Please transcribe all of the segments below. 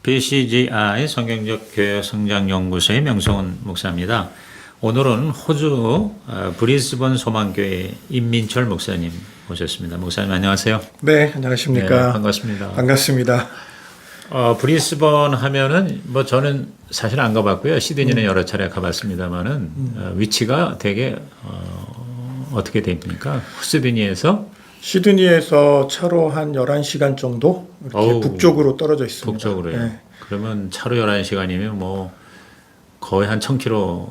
BCGI 성경적 교회 성장 연구소의 명성훈 목사입니다. 오늘은 호주 브리스번 소망교회 임민철 목사님 모셨습니다. 목사님 안녕하세요. 네, 안녕하십니까. 네, 반갑습니다. 반갑습니다. 브리스번 하면은 뭐 저는 사실 안 가봤고요. 시드니는 여러 차례 가봤습니다만은 위치가 되게 어떻게 됩니까? 시드니에서 차로 한 11시간 정도 이렇게 북쪽으로 떨어져 있습니다. 북쪽으로요. 네. 그러면 차로 11시간이면 뭐 거의 한 1000km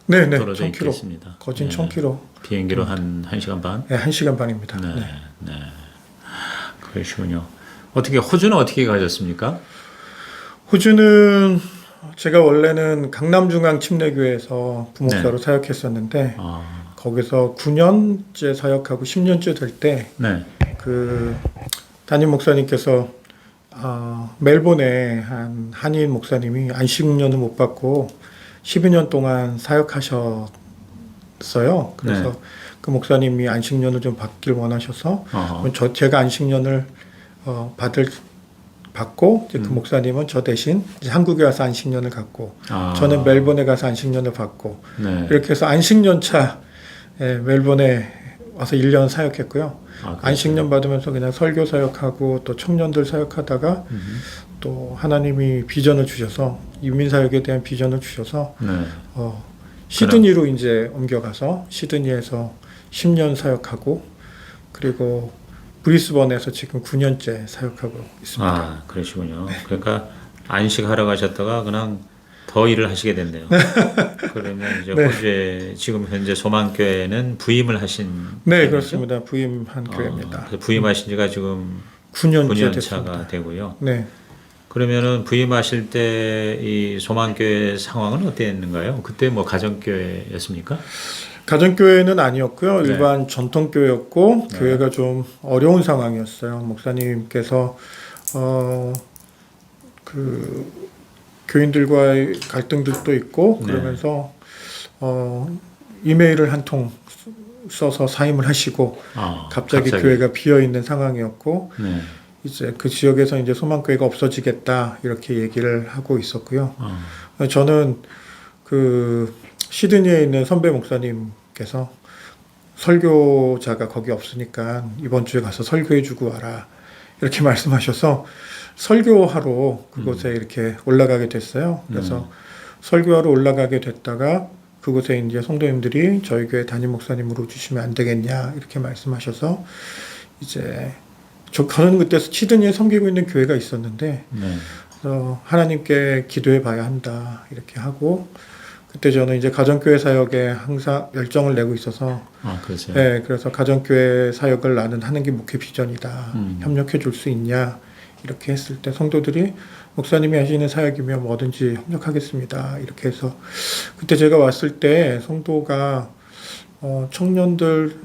네네, 떨어져 1000km. 있겠습니다. 거진 네. 1000km. 비행기로 한 1시간 반? 네, 1시간 반입니다. 네. 네. 네. 그러시군요. 호주는 어떻게 가셨습니까? 호주는 제가 원래는 강남중앙 침례교회에서 부목사로 사역했었는데 거기서 9년째 사역하고 10년째 될 때 네. 그 담임 목사님께서 멜본에 한 한인 목사님이 안식년을 못 받고 12년 동안 사역하셨어요. 그래서 그 목사님이 안식년을 좀 받길 원하셔서 제가 안식년을 받고 이제 그 목사님은 저 대신 이제 한국에 와서 안식년을 갖고 저는 멜본에 가서 안식년을 받고 이렇게 해서 안식년차 멜본에 와서 1년 사역했고요. 안식년 받으면서 그냥 설교 사역하고 또 청년들 사역하다가 또 하나님이 비전을 주셔서 이민사역에 대한 비전을 주셔서 시드니로 이제 옮겨가서 시드니에서 10년 사역하고 그리고 브리스번에서 지금 9년째 사역하고 있습니다. 그러시군요. 네. 그러니까 안식하러 가셨다가 그냥 더 일을 하시게 됐네요. 그러면 이제 호주에 지금 현재 소망교회는 부임을 하신 네, 그렇습니다. 부임한 교회입니다. 그래서 부임하신 지가 지금 9년 차가 되고요. 네. 그러면은 부임하실 때 이 소망교회 상황은 어땠는가요? 그때 뭐 가정교회였습니까? 가정교회는 아니었고요. 일반 전통교회였고 교회가 좀 어려운 상황이었어요. 목사님께서 그 교인들과의 갈등들도 있고 그러면서 이메일을 한 통 써서 사임을 하시고 갑자기 교회가 비어 있는 상황이었고 이제 그 지역에서 이제 소망교회가 없어지겠다 이렇게 얘기를 하고 있었고요. 저는 그 시드니에 있는 선배 목사님께서 설교자가 거기 없으니까 이번 주에 가서 설교해주고 와라 이렇게 말씀하셔서 설교하러 그곳에 이렇게 올라가게 됐어요. 그래서 설교하러 올라가게 됐다가 그곳에 이제 성도님들이 저희 교회 담임 목사님으로 주시면 안 되겠냐 이렇게 말씀하셔서 이제 저는 그때 시드니에 섬기고 있는 교회가 있었는데 하나님께 기도해 봐야 한다 이렇게 하고 그때 저는 이제 가정교회 사역에 항상 열정을 내고 있어서 네, 그래서 가정교회 사역을 나는 하는 게 목회 비전이다. 협력해 줄 수 있냐 이렇게 했을 때 성도들이 목사님이 하시는 사역이면 뭐든지 협력하겠습니다. 이렇게 해서 그때 제가 왔을 때 성도가 청년들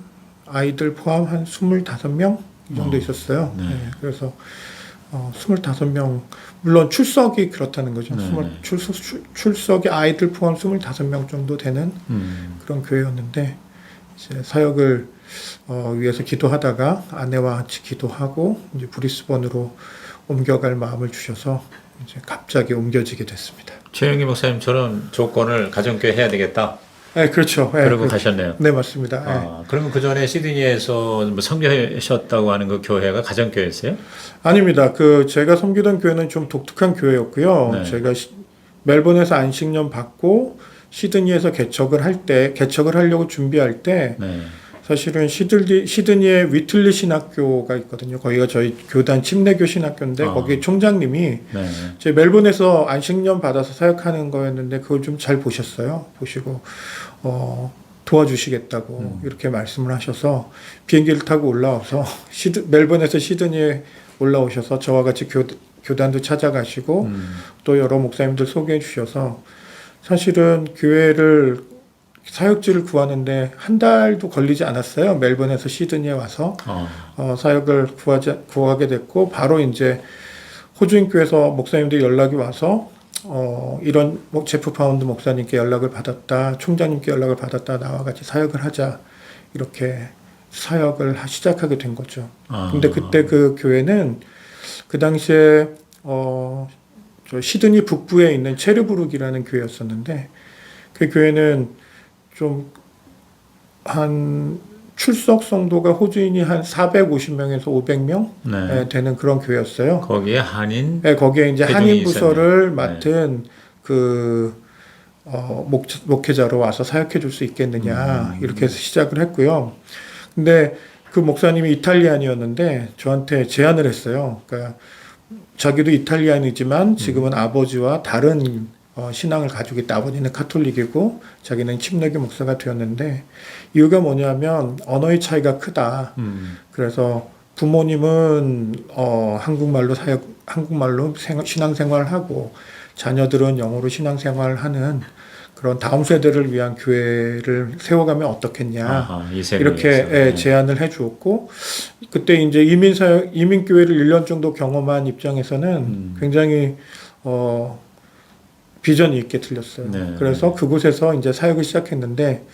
아이들 포함 한 25명 이 정도 있었어요. 네, 그래서 25명 물론 출석이 그렇다는 거죠. 출석이 아이들 포함 25명 정도 되는 그런 교회였는데 이제 사역을 위해서 기도하다가 아내와 같이 기도하고 이제 브리스번으로 옮겨갈 마음을 주셔서 이제 갑자기 옮겨지게 됐습니다. 최영기 목사님처럼 조건을 가정교회 해야 되겠다. 네, 그렇죠. 네, 그러고 가셨네요. 네, 맞습니다. 그러면 그 전에 시드니에서 뭐 섬기셨다고 하는 그 교회가 가정교회였어요? 아닙니다. 제가 섬기던 교회는 좀 독특한 교회였고요. 제가 멜번에서 안식년 받고 시드니에서 개척을 하려고 준비할 때 사실은 시드니에 위틀리 신학교가 있거든요. 거기가 저희 교단 침례교 신학교인데 거기 총장님이 제 멜번에서 안식년 받아서 사역하는 거였는데 그걸 좀 잘 보셨어요. 보시고 도와주시겠다고 이렇게 말씀을 하셔서 비행기를 타고 올라와서 멜번에서 시드니에 올라오셔서 저와 같이 교단도 찾아가시고 또 여러 목사님들 소개해 주셔서 사실은 교회를 사역지를 구하는데 한 달도 걸리지 않았어요. 멜번에서 시드니에 와서 사역을 구하게 됐고 바로 이제 호주인교회에서 목사님들이 연락이 와서 이런 제프 파운드 목사님께 연락을 받았다, 총장님께 연락을 받았다, 나와 같이 사역을 하자 이렇게 사역을 시작하게 된 거죠. 근데 그때 그 교회는 그 당시에 저 시드니 북부에 있는 체르부룩이라는 교회였었는데 그 교회는 좀 한 출석 성도가 호주인이 한 450명에서 500명 네. 되는 그런 교회였어요. 거기에 한인 네, 거기에 이제 회중이 한인 부서를 있었네요. 맡은 그 목회자로 와서 사역해 줄 수 있겠느냐 이렇게 해서 시작을 했고요. 근데 그 목사님이 이탈리안이었는데 저한테 제안을 했어요. 그러니까 자기도 이탈리안이지만 지금은 아버지와 다른 신앙을 가지고 있다. 아버지는 카톨릭이고 자기는 침례교 목사가 되었는데 이유가 뭐냐면 언어의 차이가 크다. 그래서 부모님은 한국말로 신앙생활을 하고 자녀들은 영어로 신앙생활을 하는 그런 다음 세대를 위한 교회를 세워가면 어떻겠냐. 아하, 이렇게 네. 제안을 해 주었고 그때 이제 이민교회를 1년 정도 경험한 입장에서는 굉장히 비전이 있게 들렸어요. 네, 그래서 그곳에서 이제 사역을 시작했는데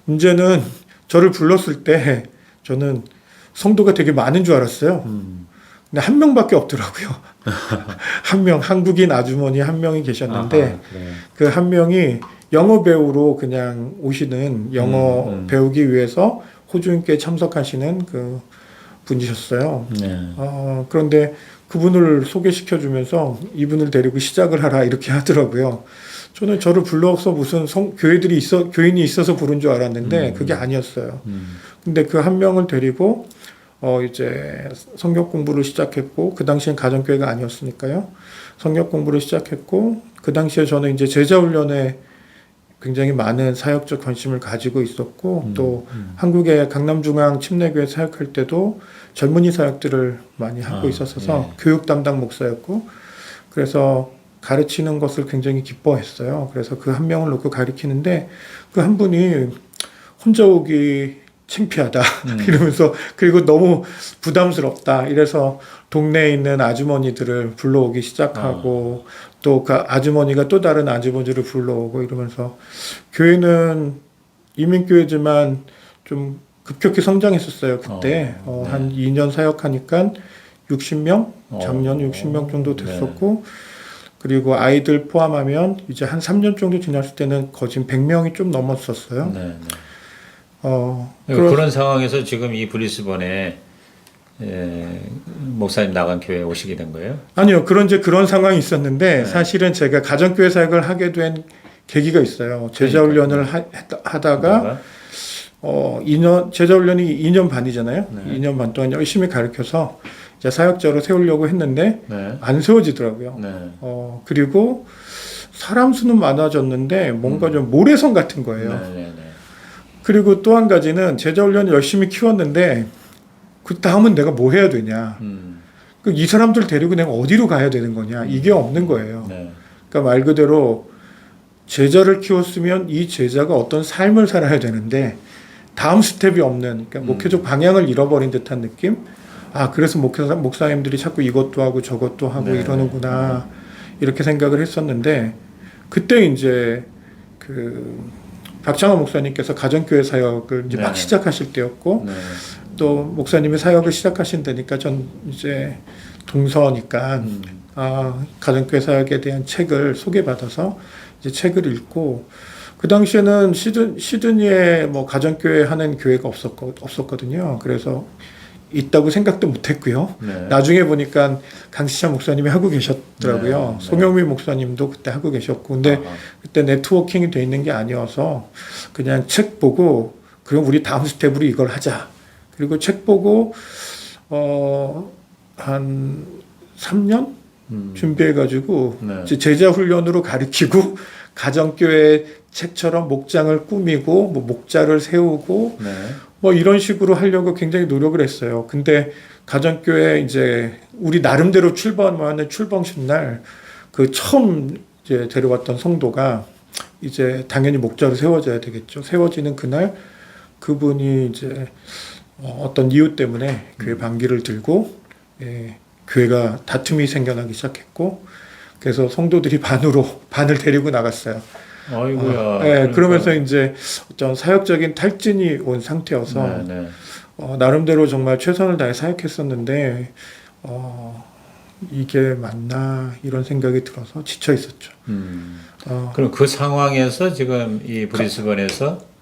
문제는 저를 불렀을 때 저는 성도가 되게 많은 줄 알았어요. 근데 한 명밖에 없더라고요. 한 명, 한국인 아주머니 한 명이 계셨는데 아하, 그래요. 그 한 명이 영어 배우로 그냥 오시는 영어 배우기 위해서 호주인교회 참석하시는 그 분이셨어요. 네. 그런데 그분을 소개시켜 주면서 이분을 데리고 시작을 하라 이렇게 하더라고요. 저는 저를 불러서 무슨 교인이 있어서 부른 줄 알았는데 그게 아니었어요. 근데 그 한 명을 데리고 이제 성경 공부를 시작했고 그 당시엔 가정교회가 아니었으니까요. 성경 공부를 시작했고 그 당시에 저는 이제 제자 훈련에 굉장히 많은 사역적 관심을 가지고 있었고 또 한국의 강남중앙 침례교회 사역할 때도 젊은이 사역들을 많이 하고 있었어서 교육 담당 목사였고 그래서 가르치는 것을 굉장히 기뻐했어요. 그래서 그 한 명을 놓고 가르치는데 그 한 분이 혼자 오기 창피하다 이러면서 그리고 너무 부담스럽다 이래서 동네에 있는 아주머니들을 불러오기 시작하고 또 그 아주머니가 또 다른 아주머니를 불러오고 이러면서 교회는 이민교회지만 좀 급격히 성장했었어요. 그때 한 2년 사역하니까 60명 작년 60명 정도 됐었고 그리고 아이들 포함하면 이제 한 3년 정도 지났을 때는 거진 100명이 좀 넘었었어요. 네. 그런 상황에서 지금 이 브리스번에 목사님 나간 교회에 오시게 된 거예요? 아니요. 그런 상황이 있었는데 사실은 제가 가정교회 사역을 하게 된 계기가 있어요. 제자훈련을 하다가 제자훈련이 2년 반이잖아요. 2년 반 동안 열심히 가르쳐서 이제 사역자로 세우려고 했는데 안 세워지더라고요. 그리고 사람 수는 많아졌는데 뭔가 좀 모래성 같은 거예요. 그리고 또 한 가지는 제자훈련을 열심히 키웠는데 그 다음은 내가 뭐 해야 되냐. 이 사람들 데리고 내가 어디로 가야 되는 거냐. 이게 없는 거예요. 그러니까 말 그대로 제자를 키웠으면 이 제자가 어떤 삶을 살아야 되는데 다음 스텝이 없는 그러니까 목회적 방향을 잃어버린 듯한 느낌. 그래서 목사님들이 자꾸 이것도 하고 저것도 하고 이러는구나. 이렇게 생각을 했었는데 그때 이제 박창호 목사님께서 가정교회 사역을 이제 막 시작하실 때였고 또 목사님이 사역을 시작하신다니까 전 이제 동서니까 가정교회 사역에 대한 책을 소개받아서 이제 책을 읽고 그 당시에는 시드니에 뭐 가정교회 하는 교회가 없었거든요. 그래서 있다고 생각도 못했고요. 나중에 보니까 강시찬 목사님이 하고 계셨더라고요. 송영민 목사님도 그때 하고 계셨고, 근데 그때 네트워킹이 돼 있는 게 아니어서 그냥 책 보고 그럼 우리 다음 스텝으로 이걸 하자. 그리고 책 보고 한 3년 준비해가지고 제자 훈련으로 가르치고 가정교회 책처럼 목장을 꾸미고 뭐 목자를 세우고 뭐 이런 식으로 하려고 굉장히 노력을 했어요. 근데 가정교회 이제 우리 나름대로 출범하는 출범식 날 그 처음 이제 데려왔던 성도가 이제 당연히 목자로 세워져야 되겠죠. 세워지는 그날 그분이 이제 어떤 이유 때문에 교회 반기를 들고 교회가 다툼이 생겨나기 시작했고 그래서 성도들이 반을 데리고 나갔어요. 아이고야. 그러면서 이제 어떤 사역적인 탈진이 온 상태여서 나름대로 정말 최선을 다해 사역했었는데 이게 맞나 이런 생각이 들어서 지쳐 있었죠. 그럼 그 상황에서 지금 이 브리스번에서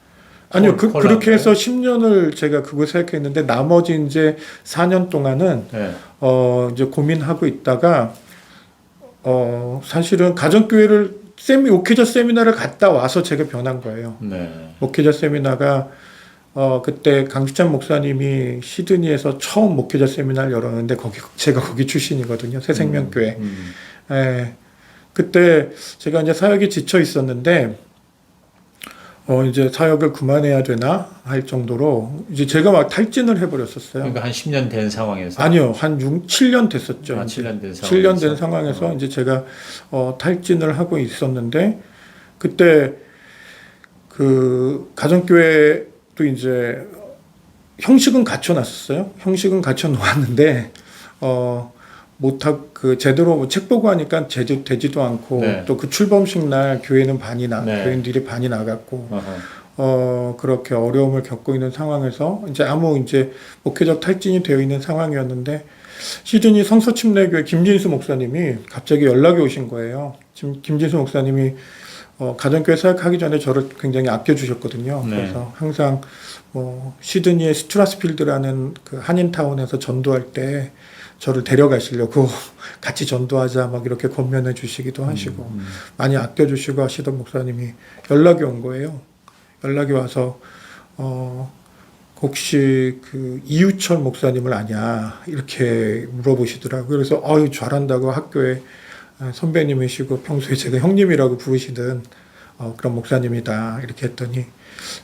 아니요, 그렇게 해서 10년을 제가 그걸 생각했는데 나머지 이제 4년 동안은 네. 이제 고민하고 있다가 사실은 가정교회를 목회자 세미나를 갔다 와서 제가 변한 거예요. 네. 목회자 세미나가 그때 강주찬 목사님이 시드니에서 처음 목회자 세미나를 열었는데 제가 거기 출신이거든요. 새생명교회. 예. 그때 제가 이제 사역에 지쳐 있었는데 이제 사역을 그만해야 되나 할 정도로 이제 제가 막 탈진을 해버렸었어요. 그러니까 한 10년 된 상황에서? 아니요, 한 7년 됐었죠. 7년 된 상황에서. 7년 된 상황에서 이제 제가 탈진을 하고 있었는데 그때 그 가정교회도 이제 형식은 갖춰놨었어요. 형식은 갖춰놓았는데 제대로 책 보고 하니까 되지도 않고 네. 또 그 출범식 날 교회는 네. 교인들이 반이 나갔고 그렇게 어려움을 겪고 있는 상황에서 이제 이제 목회적 탈진이 되어 있는 상황이었는데 시드니 성서침례교회 김진수 목사님이 갑자기 연락이 오신 거예요. 지금 김진수 목사님이 가정교회 사역하기 전에 저를 굉장히 아껴주셨거든요. 네. 그래서 항상 시드니의 스트라스필드라는 그 한인타운에서 전도할 때 저를 데려가시려고 같이 전도하자 막 이렇게 권면해 주시기도 하시고 많이 아껴주시고 하시던 목사님이 연락이 온 거예요. 연락이 와서 혹시 그 이유철 목사님을 아냐 이렇게 물어보시더라고요. 그래서 잘한다고 학교에 선배님이시고 평소에 제가 형님이라고 부르시던 그런 목사님이다 이렇게 했더니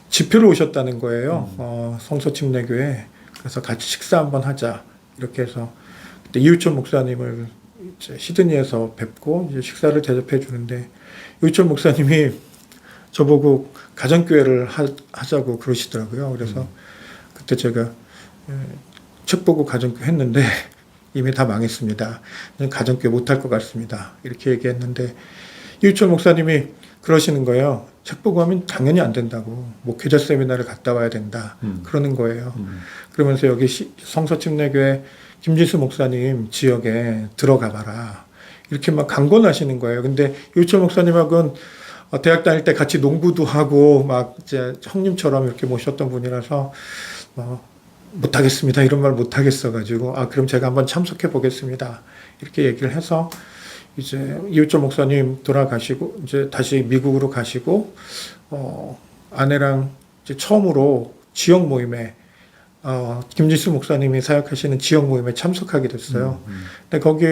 집회로 오셨다는 거예요. 성서침례교회. 그래서 같이 식사 한번 하자 이렇게 해서 그때 이유철 목사님을 이제 시드니에서 뵙고 이제 식사를 대접해 주는데 이유철 목사님이 저보고 가정교회를 하자고 그러시더라고요. 그래서 그때 제가 책 보고 가정교회 했는데 이미 다 망했습니다. 가정교회 못할 것 같습니다. 이렇게 얘기했는데 이유철 목사님이 그러시는 거예요. 책 보고 하면 당연히 안 된다고. 목회자 세미나를 갔다 와야 된다. 그러는 거예요. 그러면서 여기 성서침례교회 김진수 목사님 지역에 들어가 봐라. 이렇게 막 강권하시는 거예요. 근데 이유철 목사님하고는 대학 다닐 때 같이 농구도 하고 막 이제 형님처럼 이렇게 모셨던 분이라서 못하겠습니다. 이런 말 못하겠어가지고 그럼 제가 한번 참석해 보겠습니다. 이렇게 얘기를 해서 이제 이우철 목사님 돌아가시고 이제 다시 미국으로 가시고 아내랑 이제 처음으로 지역 모임에 김진수 목사님이 사역하시는 지역 모임에 참석하게 됐어요. 근데 거기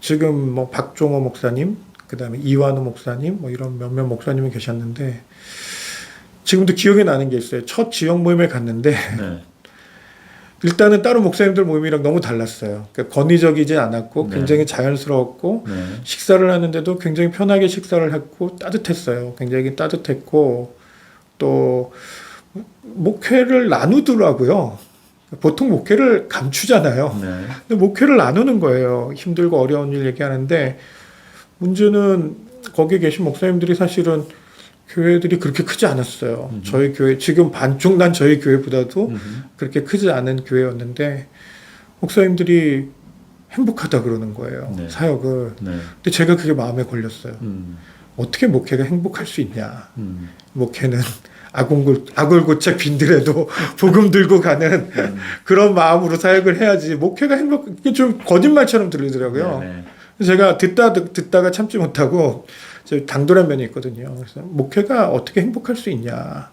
지금 박종호 목사님, 그다음에 이완우 목사님, 이런 몇몇 목사님이 계셨는데 지금도 기억이 나는 게 있어요. 첫 지역 모임에 갔는데 네. 일단은 다른 목사님들 모임이랑 너무 달랐어요. 그러니까 권위적이지 않았고 굉장히 자연스러웠고 식사를 하는데도 굉장히 편하게 식사를 했고 따뜻했어요. 굉장히 따뜻했고 또 목회를 나누더라고요. 보통 목회를 감추잖아요. 근데 목회를 나누는 거예요. 힘들고 어려운 일 얘기하는데 문제는 거기 계신 목사님들이 사실은 교회들이 그렇게 크지 않았어요. 저희 교회 지금 반쪽 난 저희 교회보다도 그렇게 크지 않은 교회였는데 목사님들이 행복하다 그러는 거예요. 사역을. 근데 제가 그게 마음에 걸렸어요. 어떻게 목회가 행복할 수 있냐. 목회는 악을 고쳐 빈들에도 복음 들고 가는 그런 마음으로 사역을 해야지. 목회가 이게 좀 거짓말처럼 들리더라고요. 그래서 제가 듣다가 참지 못하고 당돌한 면이 있거든요. 그래서 목회가 어떻게 행복할 수 있냐.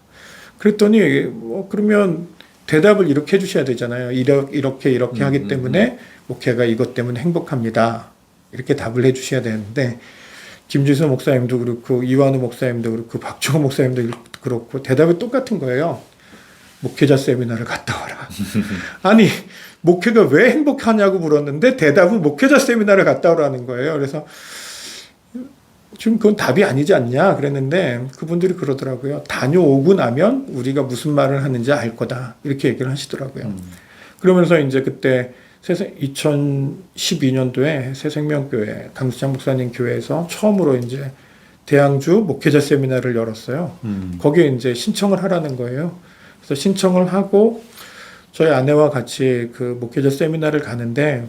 그랬더니 그러면 대답을 이렇게 해주셔야 되잖아요. 이렇게 하기 때문에 목회가 이것 때문에 행복합니다. 이렇게 답을 해주셔야 되는데 김진수 목사님도 그렇고 이완우 목사님도 그렇고 박종호 목사님도 그렇고 대답이 똑같은 거예요. 목회자 세미나를 갔다 와라. 아니 목회가 왜 행복하냐고 물었는데 대답은 목회자 세미나를 갔다 오라는 거예요. 그래서 지금 그건 답이 아니지 않냐 그랬는데 그분들이 그러더라고요. 다녀오고 나면 우리가 무슨 말을 하는지 알 거다. 이렇게 얘기를 하시더라고요. 그러면서 이제 그때 2012년도에 새생명교회 강수창 목사님 교회에서 처음으로 이제 대양주 목회자 세미나를 열었어요. 거기에 이제 신청을 하라는 거예요. 그래서 신청을 하고 저희 아내와 같이 그 목회자 세미나를 가는데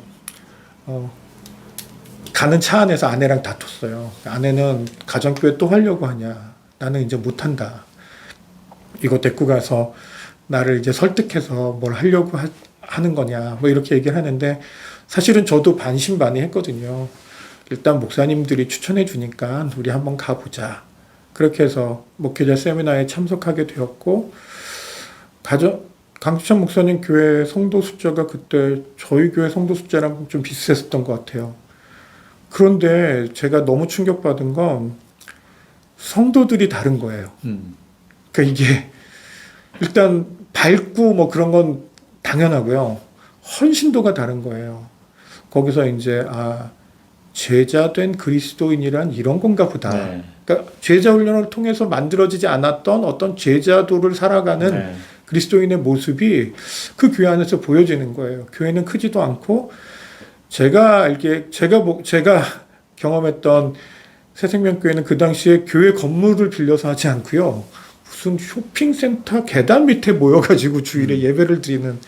가는 차 안에서 아내랑 다퉜어요. 아내는 가정교회 또 하려고 하냐. 나는 이제 못한다. 이거 데리고 가서 나를 이제 설득해서 뭘 하려고 하는 거냐. 뭐 이렇게 얘기를 하는데 사실은 저도 반신반의했거든요. 일단 목사님들이 추천해 주니까 우리 한번 가보자. 그렇게 해서 목회자 세미나에 참석하게 되었고 강주찬 목사님 교회 성도 숫자가 그때 저희 교회 성도 숫자랑 좀 비슷했었던 것 같아요. 그런데 제가 너무 충격받은 건 성도들이 다른 거예요. 그러니까 이게 일단 밝고 뭐 그런 건 당연하고요. 헌신도가 다른 거예요. 거기서 이제 제자된 그리스도인이란 이런 건가 보다. 네. 그러니까 제자 훈련을 통해서 만들어지지 않았던 어떤 제자도를 살아가는 네. 그리스도인의 모습이 그 교회 안에서 보여지는 거예요. 교회는 크지도 않고 제가 경험했던 새생명교회는 그 당시에 교회 건물을 빌려서 하지 않고요. 무슨 쇼핑센터 계단 밑에 모여가지고 주일에 예배를 드리는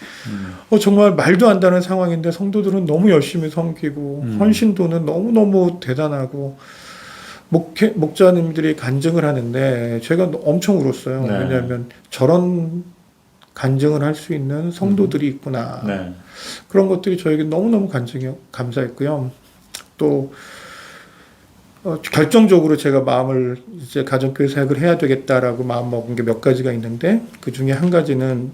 정말 말도 안 되는 상황인데 성도들은 너무 열심히 섬기고 헌신도는 너무너무 대단하고 목자님들이 간증을 하는데 제가 엄청 울었어요. 네. 왜냐하면 저런 간증을 할 수 있는 성도들이 있구나. 네. 그런 것들이 저에게 너무너무 감사했고요. 또 결정적으로 제가 마음을 이제 가정교회 사역을 해야 되겠다라고 마음 먹은 게 몇 가지가 있는데 그 중에 한 가지는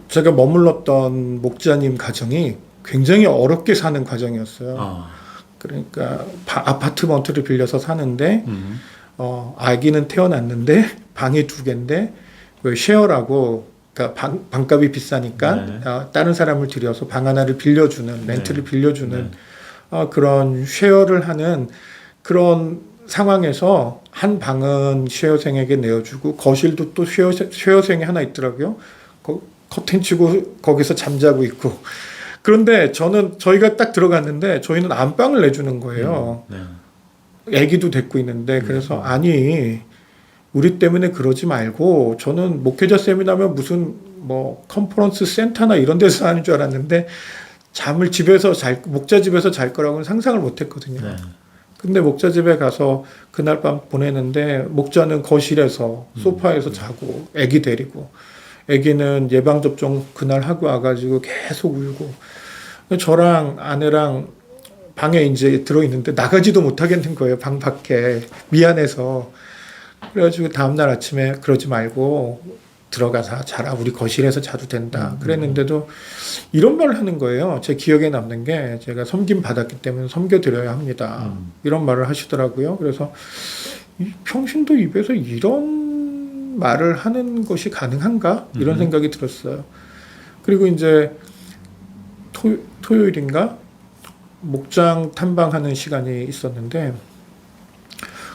제가 머물렀던 목자님 가정이 굉장히 어렵게 사는 과정이었어요. 그러니까 아파트먼트를 빌려서 사는데 아기는 태어났는데 방이 2개인데 쉐어라고 그러니까 방값이 비싸니까 네. 다른 사람을 들여서 방 하나를 빌려주는 렌트를 네. 빌려주는 네. 그런 쉐어를 하는 그런 상황에서 한 방은 쉐어생에게 내어주고 거실도 또 쉐어생이 하나 있더라고요. 커튼 치고 거기서 잠자고 있고 그런데 저희가 딱 들어갔는데 저희는 안방을 내주는 거예요. 아기도 데리고 있는데 그래서 아니 우리 때문에 그러지 말고 저는 목회자 세미나면 무슨 뭐 컨퍼런스 센터나 이런 데서 하는 줄 알았는데 잠을 목자 집에서 잘 거라고는 상상을 못 했거든요. 네. 근데 목자 집에 가서 그날 밤 보내는데 목자는 거실에서 소파에서 자고 아기 데리고 아기는 예방접종 그날 하고 와가지고 계속 울고 저랑 아내랑 방에 이제 들어있는데 나가지도 못하겠는 거예요. 방 밖에 미안해서. 그래가지고 다음날 아침에 그러지 말고 들어가서 자라. 우리 거실에서 자도 된다. 그랬는데도 이런 말을 하는 거예요. 제 기억에 남는 게 제가 섬김 받았기 때문에 섬겨드려야 합니다. 이런 말을 하시더라고요. 그래서 평신도 입에서 이런 말을 하는 것이 가능한가? 이런 생각이 들었어요. 그리고 이제 토요일인가? 목장 탐방하는 시간이 있었는데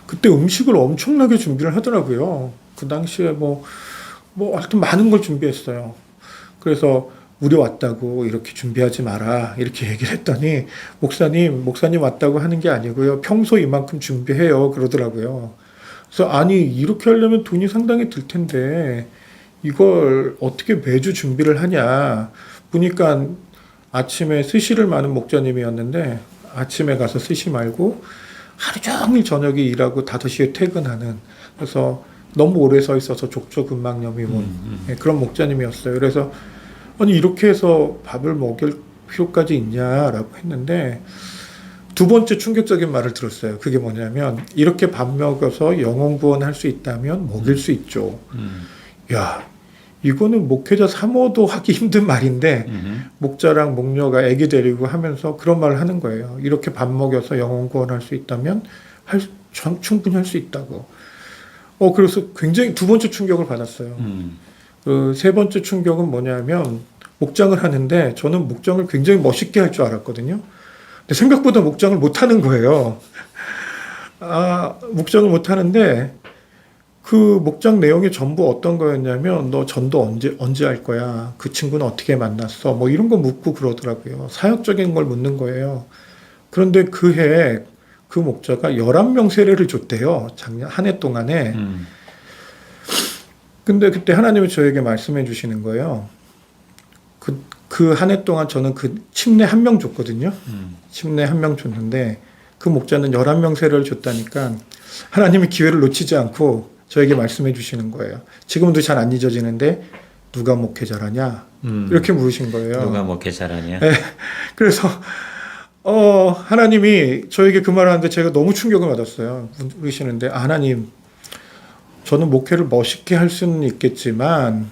그때 음식을 엄청나게 준비를 하더라고요. 그 당시에 뭐 하여튼 많은 걸 준비했어요. 그래서 우리 왔다고 이렇게 준비하지 마라 이렇게 얘기를 했더니 목사님 왔다고 하는 게 아니고요. 평소 이만큼 준비해요 그러더라고요. 그래서 아니 이렇게 하려면 돈이 상당히 들 텐데 이걸 어떻게 매주 준비를 하냐 보니까 아침에 스시를 마는 목자님이었는데 아침에 가서 스시 말고 하루 종일 저녁에 일하고 5시에 퇴근하는 그래서 너무 오래 서 있어서 족저근막염이 온 그런 목자님이었어요. 그래서 아니 이렇게 해서 밥을 먹일 필요까지 있냐라고 했는데 두 번째 충격적인 말을 들었어요. 그게 뭐냐면 이렇게 밥 먹어서 영혼 구원할 수 있다면 먹일 수 있죠. 야 이거는 목회자 사모도 하기 힘든 말인데 목자랑 목녀가 아기 데리고 하면서 그런 말을 하는 거예요. 이렇게 밥 먹여서 영혼 구원할 수 있다면 충분히 할 수 있다고. 그래서 굉장히 두 번째 충격을 받았어요. 그 세 번째 충격은 뭐냐면 목장을 하는데 저는 목장을 굉장히 멋있게 할 줄 알았거든요. 근데 생각보다 목장을 못 하는 거예요. 목장을 못 하는데 그 목장 내용이 전부 어떤 거였냐면 너 전도 언제 할 거야? 그 친구는 어떻게 만났어? 뭐 이런 거 묻고 그러더라고요. 사역적인 걸 묻는 거예요. 그런데 그 해에 그 목자가 11명 세례를 줬대요. 작년 한 해 동안에. 근데 그때 하나님이 저에게 말씀해 주시는 거예요. 그 그 한 해 동안 저는 그 침례 한 명 줬거든요. 침례 한 명 줬는데 그 목자는 11명 세례를 줬다니까 하나님이 기회를 놓치지 않고 저에게 말씀해 주시는 거예요. 지금도 잘 안 잊어지는데 누가 목회자라냐? 이렇게 물으신 거예요. 누가 목회자라냐? 네. 그래서 하나님이 저에게 그 말을 하는데 제가 너무 충격을 받았어요. 그러시는데 하나님, 저는 목회를 멋있게 할 수는 있겠지만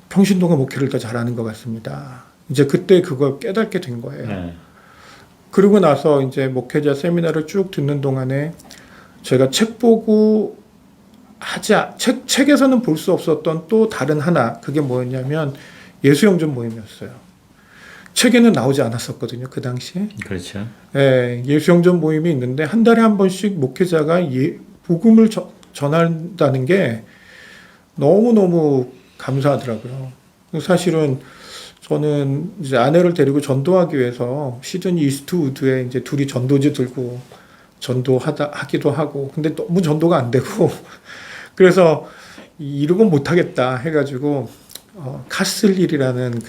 평신도가 목회를 더 잘하는 것 같습니다. 이제 그때 그걸 깨닫게 된 거예요. 네. 그러고 나서 이제 목회자 세미나를 쭉 듣는 동안에 제가 책 보고 책에서는 볼 수 없었던 또 다른 하나, 그게 뭐였냐면 예수영전 모임이었어요. 책에는 나오지 않았었거든요, 그 당시에. 그렇죠. 예, 예수영전 모임이 있는데 한 달에 한 번씩 목회자가 복음을 전한다는 게 너무너무 감사하더라고요. 사실은 저는 이제 아내를 데리고 전도하기 위해서 시드니 이스트우드에 이제 둘이 전도지 들고 하기도 하고, 근데 너무 전도가 안 되고, 그래서 이러고 못하겠다 해가지고, 카슬힐이라는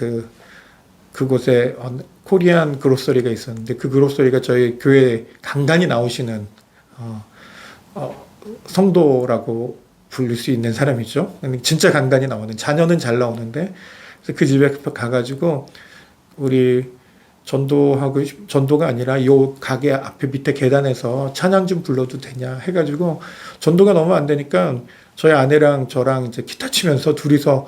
그곳에 코리안 그로서리가 있었는데, 그 그로서리가 저희 교회 간간히 나오시는, 성도라고 부를 수 있는 사람이죠. 진짜 간간히 나오는, 자녀는 잘 나오는데, 그래서 그 집에 가가지고, 우리 전도가 아니라 요 가게 앞에 밑에 계단에서 찬양 좀 불러도 되냐 해가지고, 전도가 너무 안 되니까 저희 아내랑 저랑 이제 기타 치면서 둘이서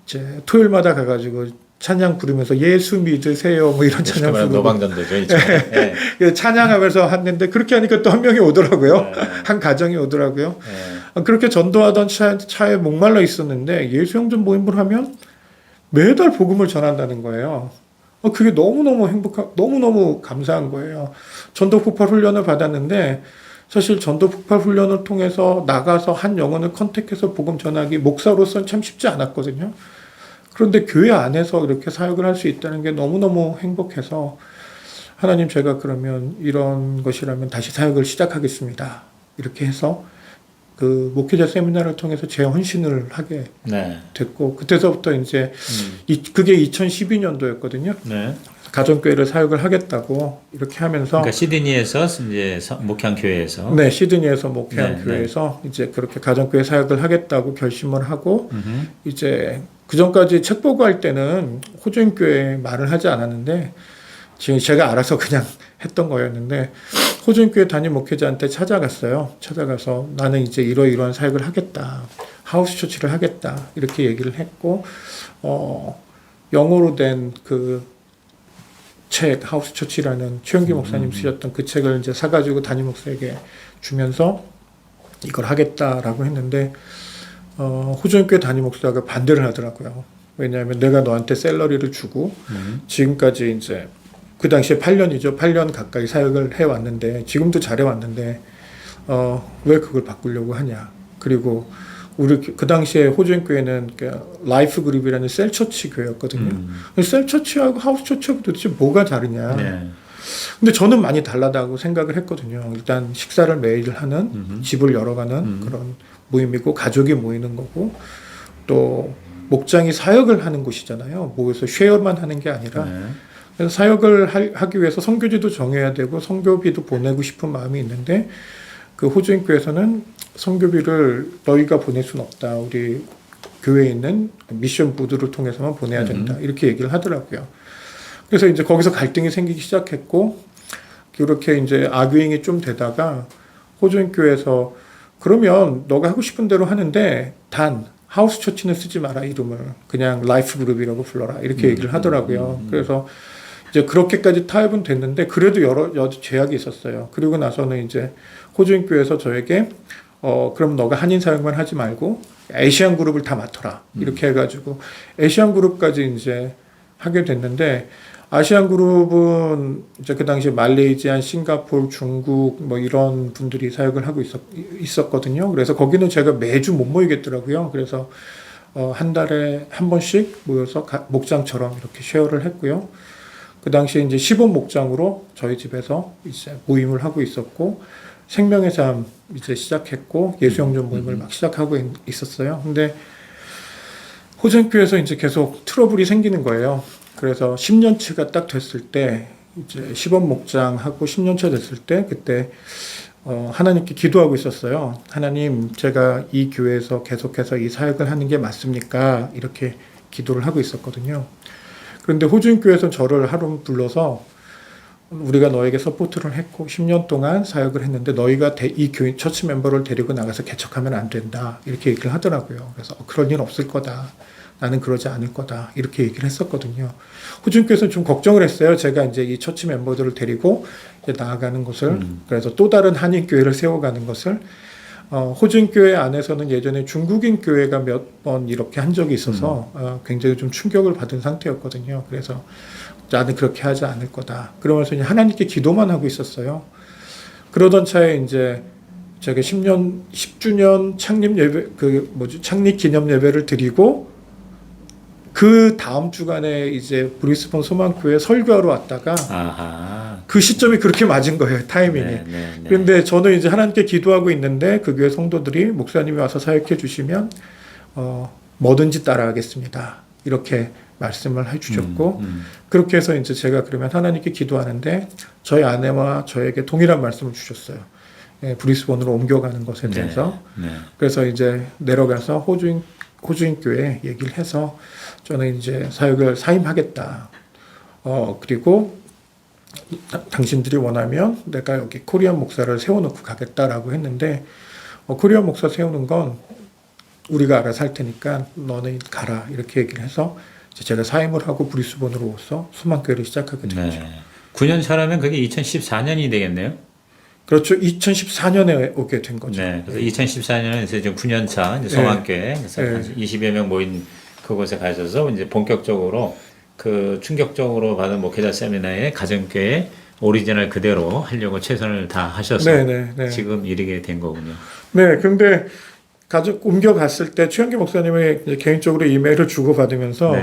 이제 토요일마다 가가지고 찬양 부르면서 예수 믿으세요 뭐 이런 찬양 부르고 노방전도죠. 네. 찬양하면서 했는데, 그렇게 하니까 또 한 명이 오더라고요. 네. 한 가정이 오더라고요. 네. 그렇게 전도하던 차에 목말라 있었는데 예수영전 모임을 하면 매달 복음을 전한다는 거예요. 그게 너무너무 너무너무 감사한 거예요. 전도 폭발 훈련을 받았는데, 사실 전도 폭발 훈련을 통해서 나가서 한 영혼을 컨택해서 복음 전하기 목사로서는 참 쉽지 않았거든요. 그런데 교회 안에서 이렇게 사역을 할 수 있다는 게 너무너무 행복해서, 하나님, 제가 그러면 이런 것이라면 다시 사역을 시작하겠습니다. 이렇게 해서 그 목회자 세미나를 통해서 재헌신을 하게 네. 됐고, 그때서부터 이제 그게 2012년도였거든요. 네. 가정교회를 사역을 하겠다고 이렇게 하면서, 그러니까 시드니에서 이제 목회한 교회에서. 네, 시드니에서 목회한 네, 교회에서 이제 그렇게 가정교회 사역을 하겠다고 결심을 하고, 이제 그 전까지 책 보고 할 때는 호주인교회 말을 하지 않았는데, 지금 제가 알아서 그냥 했던 거였는데, 호주인교회 담임 목회자한테 찾아가서 나는 이제 이러이러한 사역을 하겠다, 하우스 처치를 하겠다, 이렇게 얘기를 했고, 영어로 된 그 책, 하우스 처치라는 최영기 목사님 쓰셨던 그 책을 이제 사가지고 담임 목사에게 주면서 이걸 하겠다라고 했는데, 호주인교회 담임 목사가 반대를 하더라고요. 왜냐하면 내가 너한테 샐러리를 주고 지금까지 이제 그 당시에 8년이죠. 8년 가까이 사역을 해왔는데, 지금도 잘해왔는데 왜 그걸 바꾸려고 하냐. 그리고 우리 그 당시에 호주인교회는 라이프 그룹이라는 셀처치 교회였거든요. 셀처치하고 하우스처치하고 도대체 뭐가 다르냐. 네. 근데 저는 많이 다르다고 생각을 했거든요. 일단 식사를 매일 하는, 집을 열어가는 그런 모임이고, 가족이 모이는 거고, 또 목장이 사역을 하는 곳이잖아요. 모여서 쉐어만 하는 게 아니라. 네. 그래서 사역을 하기 위해서 선교지도 정해야 되고 선교비도 보내고 싶은 마음이 있는데, 그 호주인교회에서는 선교비를 너희가 보낼 수는 없다. 우리 교회에 있는 미션 부두를 통해서만 보내야 된다. 이렇게 얘기를 하더라고요. 그래서 이제 거기서 갈등이 생기기 시작했고, 그렇게 이제 아규잉이 좀 되다가 호주인교회에서 그러면 너가 하고 싶은 대로 하는데 단 하우스 처치는 쓰지 마라, 이름을. 그냥 라이프 그룹이라고 불러라. 이렇게 얘기를 하더라고요. 그래서 이제 그렇게까지 타협은 됐는데, 그래도 여러 제약이 있었어요. 그리고 나서는 이제 호주인교회에서 저에게 그럼 너가 한인 사역만 하지 말고 아시안 그룹을 다 맡아라. 이렇게 해가지고 아시안 그룹까지 이제 하게 됐는데, 아시안 그룹은 이제 그 당시에 말레이시아, 싱가포르, 중국 뭐 이런 분들이 사역을 하고 있었거든요. 그래서 거기는 제가 매주 못 모이겠더라고요. 그래서 한 달에 한 번씩 모여서 목장처럼 이렇게 쉐어를 했고요. 그 당시에 이제 시범 목장으로 저희 집에서 이제 모임을 하고 있었고, 생명의 삶 이제 시작했고, 예수영전 모임을 막 시작하고 있었어요. 근데 호전교에서 이제 계속 트러블이 생기는 거예요. 그래서 10년치가 딱 됐을 때 이제 시범 목장하고 10년차 됐을 때 그때 하나님께 기도하고 있었어요. 하나님, 제가 이 교회에서 계속해서 이 사역을 하는 게 맞습니까? 이렇게 기도를 하고 있었거든요. 그런데 호주인교회에서 저를 하루 불러서 우리가 너에게 서포트를 했고 10년 동안 사역을 했는데 너희가 이 교인 처치 멤버를 데리고 나가서 개척하면 안 된다. 이렇게 얘기를 하더라고요. 그래서 그런 일 없을 거다. 나는 그러지 않을 거다. 이렇게 얘기를 했었거든요. 호주인교회에서는 좀 걱정을 했어요. 제가 이제 이 처치 멤버들을 데리고 이제 나아가는 것을 그래서 또 다른 한인교회를 세워가는 것을 호주인교회 안에서는 예전에 중국인 교회가 몇 번 이렇게 한 적이 있어서 굉장히 좀 충격을 받은 상태였거든요. 그래서 나는 그렇게 하지 않을 거다. 그러면서 이제 하나님께 기도만 하고 있었어요. 그러던 차에 이제 제가 10주년 창립 예배, 창립 기념 예배를 드리고 그 다음 주간에 이제 브리스번 소망교회 설교하러 왔다가 아하. 그 시점이 그렇게 맞은 거예요. 타이밍이. 그런데 저는 이제 하나님께 기도하고 있는데 그 교회 성도들이 목사님이 와서 사역해 주시면 뭐든지 따라하겠습니다. 이렇게 말씀을 해주셨고 그렇게 해서 이제 제가 그러면 하나님께 기도하는데 저희 아내와 저에게 동일한 말씀을 주셨어요. 예, 브리스번으로 옮겨가는 것에 대해서. 그래서 이제 내려가서 호주인 교회 얘기를 해서 저는 이제 사역을 사임하겠다. 그리고 당신들이 원하면 내가 여기 코리안 목사를 세워놓고 가겠다라고 했는데 코리안 목사 세우는 건 우리가 알아서 할 테니까 너는 가라 이렇게 얘기를 해서 제가 사임을 하고 브리스번으로 와서 소망교회를 시작하게 됐죠. 네. 9년 차라면 그게 2014년이 되겠네요. 그렇죠. 2014년에 오게 된 거죠. 네. 그래서 2014년에 지금 9년 차 소망교회 그래서 20여 명 모인 그곳에 가셔서 이제 본격적으로 그 충격적으로 받은 목회자 세미나에 가정교회 오리지널 그대로 하려고 최선을 다 하셔서 지금 이르게 된 거군요. 네. 근데 옮겨갔을 때 최영기 목사님의 개인적으로 이메일을 주고받으면서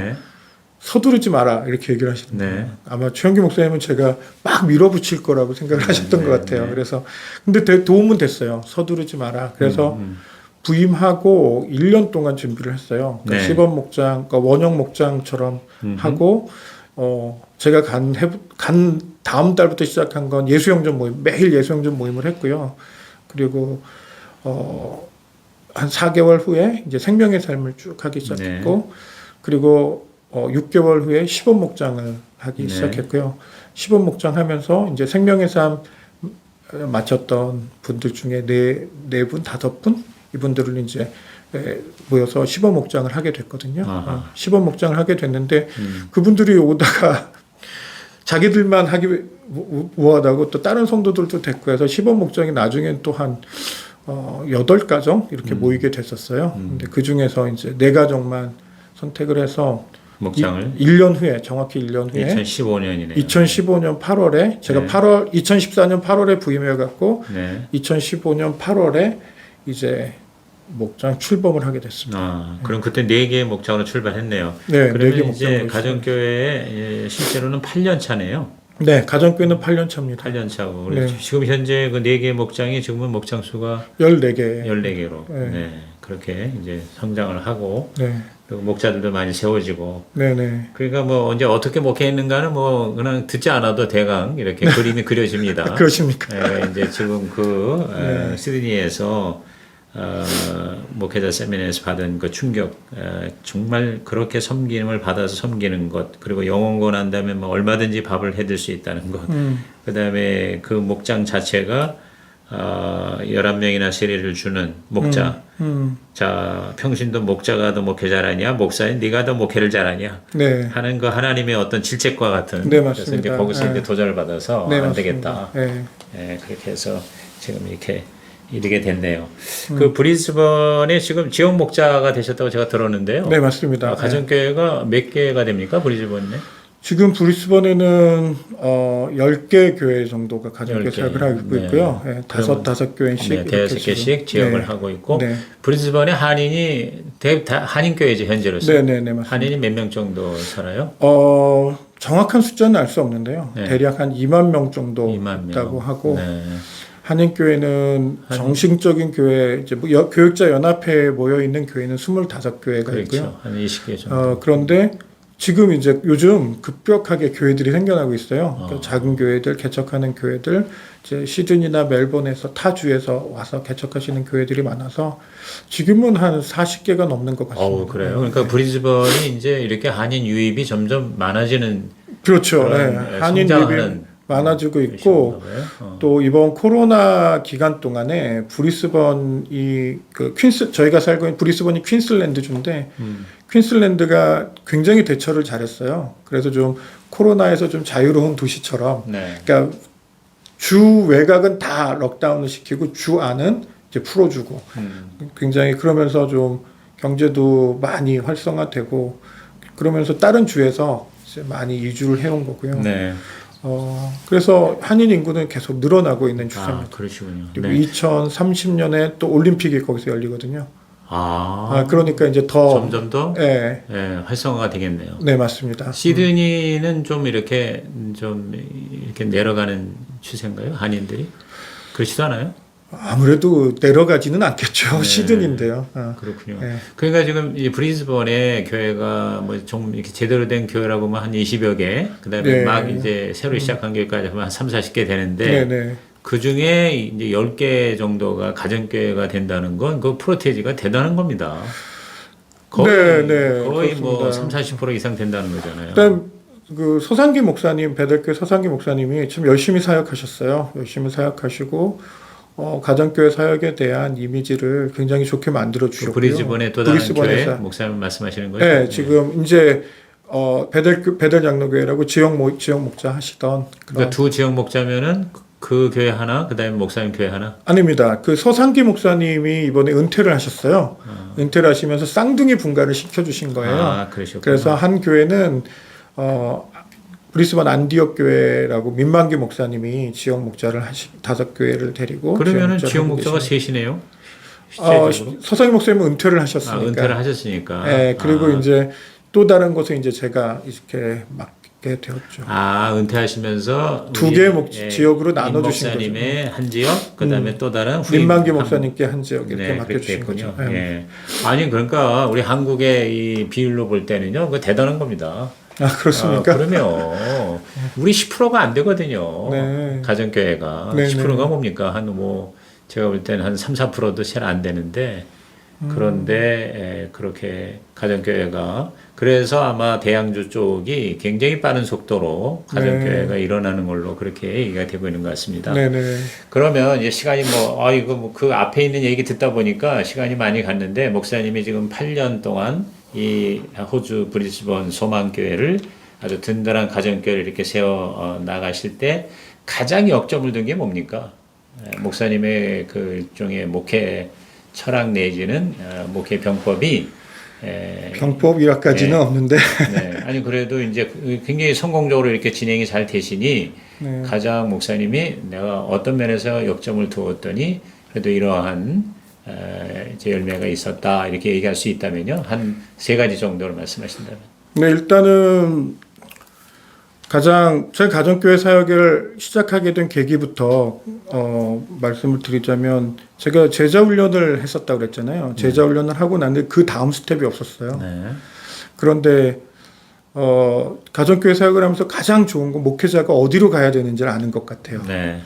서두르지 마라 이렇게 얘기를 하시는 거예요. 아마 최영기 목사님은 제가 막 밀어붙일 거라고 생각을 하셨던 것 같아요. 그래서 근데 도움은 됐어요. 서두르지 마라. 그래서 부임하고 1년 동안 준비를 했어요. 그러니까 시범 목장, 그러니까 원형 목장처럼 하고 제가 간 다음 달부터 시작한 건 예수영전 모임, 매일 예수영전 모임을 했고요. 그리고 한 4개월 후에 이제 생명의 삶을 쭉 하기 시작했고 그리고 6개월 후에 시범 목장을 하기 시작했고요. 시범 목장 하면서 이제 생명의 삶 마쳤던 분들 중에 네 분, 5분 이분들을 이제 모여서 시범 목장을 하게 됐거든요. 시범 목장을 하게 됐는데 그분들이 오다가 자기들만 하기 뭐하다고 또 다른 성도들도 됐고 해서 시범 목장이 나중엔 또 한 8가정 이렇게 모이게 됐었어요. 근데 그 중에서 이제 4가정만 선택을 해서 목장을 1년 후에 정확히 1년 후에 2015년이네요. 2015년 8월에 제가 2014년 8월에 부임해 갖고 2015년 8월에 이제 목장 출범을 하게 됐습니다. 그럼 그때 4개의 목장으로 출발했네요. 네, 그러면 4개 이제 가정교회 실제로는 8년 차네요. 네, 가정교회는 8년 차입니다. 8년 차고 지금 현재 그 4개의 목장이 지금은 목장 수가 14개. 14개로 그렇게 이제 성장을 하고 그리고 목자들도 많이 세워지고 그러니까 뭐 언제 어떻게 목회했는가는 뭐 그냥 듣지 않아도 대강 이렇게 그림이 그려집니다. 그렇습니까? 이제 지금 시드니에서 목회자 세미나에서 받은 그 충격, 정말 그렇게 섬김을 받아서 섬기는 것, 그리고 영원고 난 다음에 뭐 얼마든지 밥을 해줄 수 있다는 것, 그 다음에 그 목장 자체가 11명이나 세례를 주는 목자. 자, 평신도 목자가 더 목회 잘하냐, 목사인 네가 더 목회를 잘하냐 하는 그 하나님의 어떤 질책과 같은. 그래서 이제 거기서 이제 도전을 받아서 안 되겠다. 그렇게 해서 지금 이렇게 이르게 됐네요. 그 브리스번에 지금 지역 목자가 되셨다고 제가 들었는데요. 네, 맞습니다. 가정교회가 몇 개가 됩니까, 브리스번에? 지금 브리스번에는 10개 교회 정도가 가정교회 사역을 하고 있고요. 5개씩 5개씩 지역을 하고 있고 브리스번에 한인이 한인교회죠, 현재로서. 네, 맞습니다. 한인이 몇 명 정도 살아요? 정확한 숫자는 알 수 없는데요. 대략 한 2만 명 정도 2만 명. 있다고 하고 한인교회는 정식적인 교회, 이제 뭐 교육자 연합회에 모여 있는 교회는 25교회가 그렇죠. 있고요. 한 20개 정도. 그런데 지금 이제 요즘 급격하게 교회들이 생겨나고 있어요. 그러니까 작은 교회들, 개척하는 교회들, 이제 시드니나 멜번에서 타 주에서 와서 개척하시는 교회들이 많아서 지금은 한 40개가 넘는 것 같습니다. 그래요. 그러니까 브리즈번이 이제 이렇게 한인 유입이 점점 많아지는 그렇죠. 네. 한인 유입이 성장하는 많아지고 있고 또 이번 코로나 기간 동안에 브리스번이 그 저희가 살고 있는 브리스번이 퀸슬랜드주인데 퀸슬랜드가 굉장히 대처를 잘했어요. 그래서 좀 코로나에서 좀 자유로운 도시처럼 그러니까 주 외곽은 다 록다운을 시키고 주 안은 이제 풀어주고 굉장히 그러면서 좀 경제도 많이 활성화되고 그러면서 다른 주에서 이제 많이 이주를 해온 거고요. 네. 그래서 한인 인구는 계속 늘어나고 있는 추세입니다. 그러시군요. 그리고 2030년에 또 올림픽이 거기서 열리거든요. 아, 그러니까 이제 더 점점 더 예, 활성화가 되겠네요. 네, 맞습니다. 시드니는 좀 이렇게 내려가는 추세인가요? 한인들이? 그렇지도 않아요? 아무래도 내려가지는 않겠죠. 네. 시드니인데요. 그렇군요. 네. 그러니까 지금 이 브리즈번에 교회가 뭐 좀 이렇게 제대로 된 교회라고 하면 한 20여 개, 그다음에 네. 막 이제 새로 시작한 교회까지 하면 한 3, 40개 되는데 네, 네. 그 중에 이제 10개 정도가 가정교회가 된다는 건 그 프로테이지가 대단한 겁니다. 거의, 네, 거의 뭐 그렇습니다. 3, 40% 이상 된다는 거잖아요. 일단 그 서상기 목사님, 베델교회 서상기 목사님이 참 열심히 사역하셨어요. 열심히 사역하시고 가정교회 사역에 대한 이미지를 굉장히 좋게 만들어 주셨고요. 브리즈번에 또 다른 교회 목사님 말씀하시는 거죠? 네, 지금 이제 베델 장로교회라고 지역 목자 하시던 그러니까 두 지역 목자면은 그 교회 하나, 그다음에 목사님 교회 하나? 아닙니다. 그 서상기 목사님이 이번에 은퇴를 하셨어요. 은퇴를 하시면서 쌍둥이 분가를 시켜주신 거예요. 그러셨구나. 그래서 한 교회는 브리스번 안디옥 교회라고 민만기 목사님이 지역 목자를 5교회를 데리고 그러면은 지역 목자가 셋이네요. 서상기 목사님은 은퇴를 하셨으니까. 은퇴를 하셨으니까. 네, 그리고 이제 또 다른 곳에 이제 제가 이렇게 맡게 되었죠. 은퇴하시면서 두 개의 지역으로 나눠주신 거죠. 목사님의 한 지역, 그다음에 또 다른 민만기 목사님께 한 지역 이렇게 맡겨주신 거죠. 예. 아니 그러니까 우리 한국의 이 비율로 볼 때는요, 그 대단한 겁니다. 그렇습니까? 그러면 우리 10%가 안 되거든요. 네. 가정교회가 네, 10%가 뭡니까? 제가 볼 때는 한 3, 4%도 잘 안 되는데 그런데 그렇게 가정교회가 그래서 아마 대양주 쪽이 굉장히 빠른 속도로 가정교회가 일어나는 걸로 그렇게 얘기가 되고 있는 것 같습니다. 네네. 그러면 이제 시간이 그 앞에 있는 얘기 듣다 보니까 시간이 많이 갔는데 목사님이 지금 8년 동안 이 호주 브리즈번 소망교회를 아주 든든한 가정교회를 이렇게 세워 나가실 때 가장 역점을 둔 게 뭡니까? 목사님의 그 일종의 목회 철학 내지는 목회 병법이 병법이라까지는 없는데 아니 그래도 이제 굉장히 성공적으로 이렇게 진행이 잘 되시니 가장 목사님이 내가 어떤 면에서 역점을 두었더니 그래도 이러한 이제 열매가 있었다 이렇게 얘기할 수 있다면요 한 3가지 정도를 말씀하신다면. 네, 일단은 제 가정교회 사역을 시작하게 된 계기부터 말씀을 드리자면 제가 제자 훈련을 했었다고 그랬잖아요. 제자 훈련을 하고 났는데 그 다음 스텝이 없었어요. 네. 그런데 가정교회 사역을 하면서 가장 좋은 건 목회자가 어디로 가야 되는지를 아는 것 같아요. 네.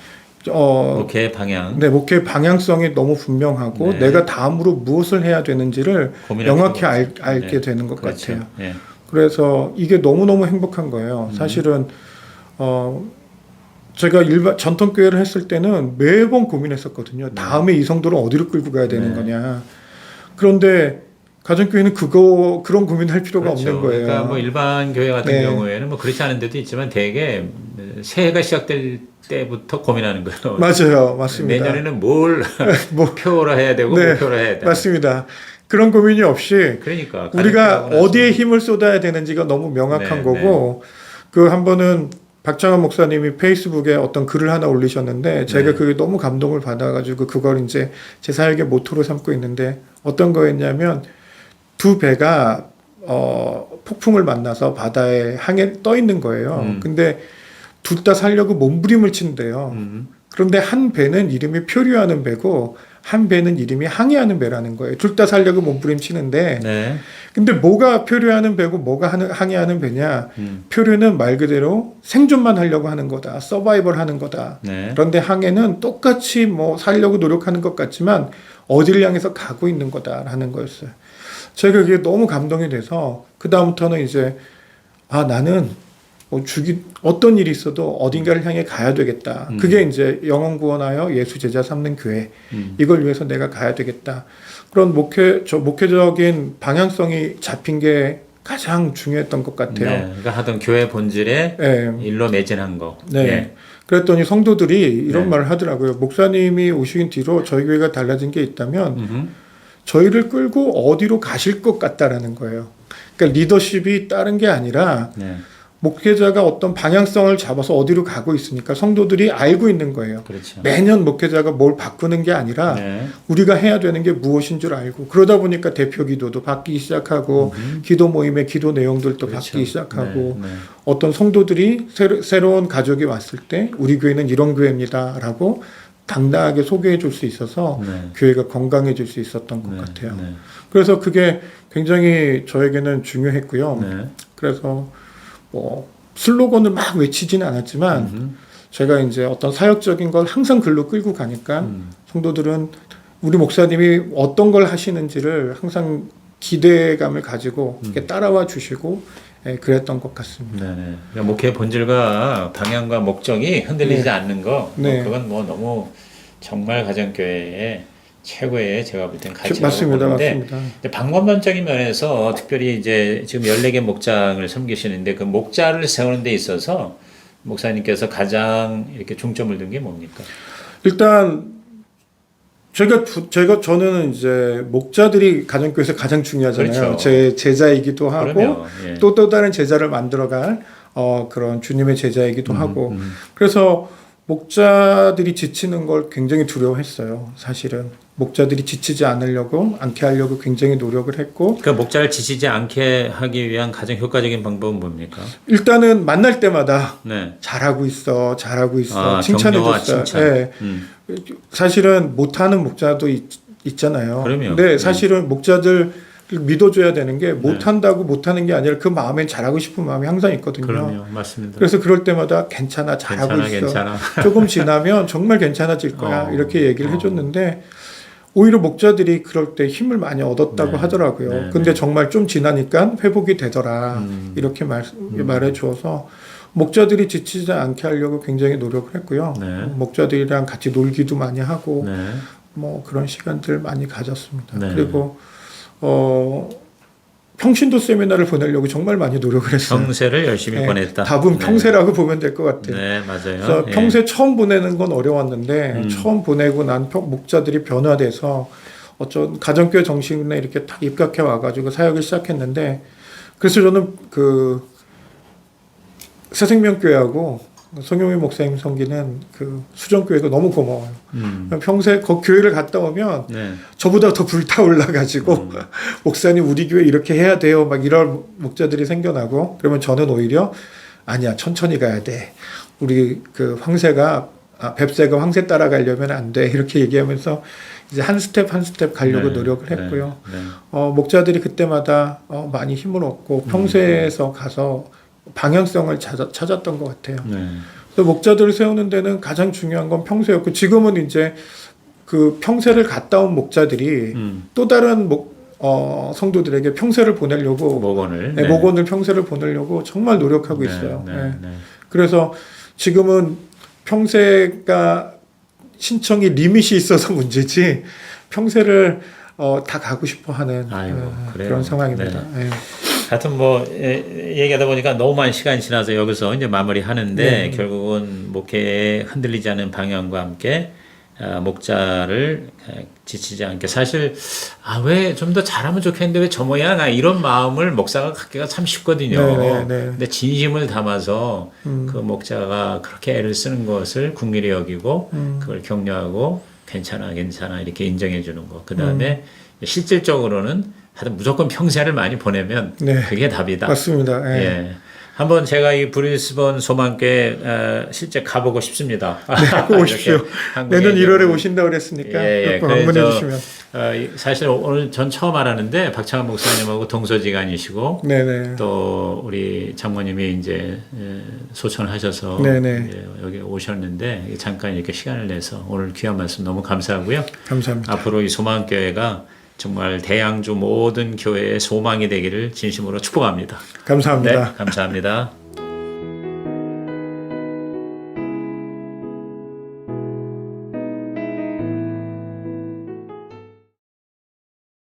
목회 방향. 네, 목회 방향성이 너무 분명하고 내가 다음으로 무엇을 해야 되는지를 명확히 알게 되는 것 같아요. 네. 그래서 이게 너무너무 행복한 거예요. 사실은 제가 전통교회를 했을 때는 매번 고민했었거든요. 다음에 이 성도를 어디로 끌고 가야 되는 거냐. 그런데 가정교회는 그런 고민할 필요가 없는 거예요. 그러니까 뭐 일반 교회 같은 경우에는 뭐 그렇지 않은 데도 있지만 대개 새해가 시작될 때부터 고민하는 거예요. 맞아요. 맞습니다. 내년에는 뭘 표로 해야 되고 목표로 해야 되나. 맞습니다. 그런 고민이 없이 그러니까 우리가 어디에 힘을 쏟아야 되는지가 너무 명확한 거고 그 한 번은 박창원 목사님이 페이스북에 어떤 글을 하나 올리셨는데 제가 그게 너무 감동을 받아가지고 그걸 이제 제 사역의 모토로 삼고 있는데 어떤 거였냐면 두 배가 폭풍을 만나서 바다에 떠 있는 거예요. 근데 둘 다 살려고 몸부림을 친대요. 그런데 한 배는 이름이 표류하는 배고 한 배는 이름이 항해하는 배라는 거예요. 둘 다 살려고 몸부림치는데 네. 근데 뭐가 표류하는 배고 뭐가 항해하는 배냐? 표류는 말 그대로 생존만 하려고 하는 거다. 서바이벌 하는 거다. 네. 그런데 항해는 똑같이 뭐 살려고 노력하는 것 같지만 어디를 향해서 가고 있는 거다라는 거였어요. 제가 그게 너무 감동이 돼서 그 다음부터는 이제 나는 뭐 어떤 일이 있어도 어딘가를 향해 가야 되겠다. 그게 이제 영혼 구원하여 예수 제자 삼는 교회. 이걸 위해서 내가 가야 되겠다. 그런 목회적인 방향성이 잡힌 게 가장 중요했던 것 같아요. 네. 그러니까 하던 교회 본질에 네. 일로 매진한 거. 네. 네. 그랬더니 성도들이 이런 네. 말을 하더라고요. 목사님이 오신 뒤로 저희 교회가 달라진 게 있다면 저희를 끌고 어디로 가실 것 같다라는 거예요. 그러니까 리더십이 다른 게 아니라 네. 목회자가 어떤 방향성을 잡아서 어디로 가고 있으니까 성도들이 알고 있는 거예요. 그렇죠. 매년 목회자가 뭘 바꾸는 게 아니라 네. 우리가 해야 되는 게 무엇인 줄 알고 그러다 보니까 대표 기도도 바뀌기 시작하고 기도 모임의 기도 내용들도 그렇죠. 바뀌기 시작하고 네. 네. 어떤 성도들이 새로운 가족이 왔을 때 우리 교회는 이런 교회입니다라고 당당하게 소개해 줄 수 있어서 네. 교회가 건강해질 수 있었던 것 네. 같아요. 네. 그래서 그게 굉장히 저에게는 중요했고요. 네. 그래서 뭐 슬로건을 막 외치지는 않았지만 제가 이제 어떤 사역적인 걸 항상 글로 끌고 가니까 성도들은 우리 목사님이 어떤 걸 하시는지를 항상 기대감을 가지고 이렇게 따라와 주시고 그랬던 것 같습니다. 네네. 그러니까 목회 본질과 방향과 목적이 흔들리지 네. 않는 거, 네. 그건 뭐 너무 정말 가정교회의 최고의 제가 볼 땐 가치라고 맞습니다. 보는데, 맞습니다. 방법론적인 면에서 특별히 이제 지금 14개 목장을 섬기시는데 그 목자를 세우는 데 있어서 목사님께서 가장 이렇게 중점을 둔 게 뭡니까? 일단 저는 이제 목자들이 가정교회에서 가장 중요하잖아요. 그렇죠. 제 제자이기도 하고 그럼요. 예. 또 다른 제자를 만들어갈 그런 주님의 제자이기도 하고 그래서 목자들이 지치는 걸 굉장히 두려워했어요. 사실은 목자들이 지치지 않게 하려고 굉장히 노력을 했고 그 목자를 지치지 않게 하기 위한 가장 효과적인 방법은 뭡니까? 일단은 만날 때마다 네. 잘하고 있어 격려와 칭찬해줬어요. 칭찬. 네. 사실은 못하는 목자도 있잖아요. 그럼요. 근데 사실은 목자들 믿어줘야 되는 게 못한다고 못하는 게 아니라 그 마음엔 잘하고 싶은 마음이 항상 있거든요. 그럼요, 맞습니다. 그래서 그럴 때마다 괜찮아, 잘하고 있어. 괜찮아. 조금 지나면 정말 괜찮아질 거야. 이렇게 얘기를 해줬는데 오히려 목자들이 그럴 때 힘을 많이 얻었다고 네. 하더라고요. 네, 근데 네. 정말 좀 지나니까 회복이 되더라. 이렇게 말해 주어서 목자들이 지치지 않게 하려고 굉장히 노력을 했고요. 네. 목자들이랑 같이 놀기도 많이 하고 네. 뭐 그런 시간들 많이 가졌습니다. 네. 그리고 평신도 세미나를 보내려고 정말 많이 노력을 했어요. 평세를 열심히 보냈다. 답은 네. 평세라고 보면 될 것 같아요. 네, 맞아요. 그래서 예. 평세 처음 보내는 건 어려웠는데 처음 보내고 난 목자들이 변화돼서 어쩐 가정교회 정신에 이렇게 딱 입각해 와가지고 사역을 시작했는데 그래서 저는 그 새생명교회하고 송영민 목사님 섬기는 그 수정교회가 너무 고마워요. 평소에 그 교회를 갔다 오면 네. 저보다 더 불타올라가지고 목사님 우리 교회 이렇게 해야 돼요. 막 이런 목자들이 생겨나고 그러면 저는 오히려 아니야 천천히 가야 돼. 우리 그 뱁새가 황새 따라가려면 안 돼. 이렇게 얘기하면서 이제 한 스텝 가려고 네. 노력을 했고요. 네. 목자들이 그때마다 많이 힘을 얻고 평소에서 가서 방향성을 찾았던 것 같아요. 네. 그래서 목자들을 세우는 데는 가장 중요한 건 평세였고 지금은 이제 그 평세를 갔다 온 목자들이 또 다른 성도들에게 평세를 보내려고 목원을 목원을 평세를 보내려고 정말 노력하고 있어요. 네. 그래서 지금은 평세가 신청이 리밋이 있어서 문제지 평세를 다 가고 싶어하는 그런 상황입니다. 네. 하여튼 뭐 얘기하다 보니까 너무 많은 시간이 지나서 여기서 이제 마무리하는데 결국은 목회에 흔들리지 않은 방향과 함께 목자를 지치지 않게 사실 왜 좀 더 잘하면 좋겠는데 왜 저 모양 이런 마음을 목사가 갖기가 참 쉽거든요. 근데 진심을 담아서 그 목자가 그렇게 애를 쓰는 것을 국리를 여기고 그걸 격려하고 괜찮아 이렇게 인정해 주는 거. 그다음에 실질적으로는 하여튼 무조건 평세를 많이 보내면 그게 답이다. 맞습니다. 예. 한번 제가 이 브리스번 소망교회 실제 가보고 싶습니다. 네, 꼭 오십시오. 내년 1월에 오신다고 그랬으니까 꼭 방문해 주시면. 사실 오늘 전 처음 알았는데 박창환 목사님하고 동서지간이시고 네네. 또 우리 장모님이 이제 소천하셔서 이제 여기 오셨는데 잠깐 이렇게 시간을 내서 오늘 귀한 말씀 너무 감사하고요. 감사합니다. 앞으로 이 소망교회가 정말 대양주 모든 교회의 소망이 되기를 진심으로 축복합니다. 감사합니다. 네, 감사합니다.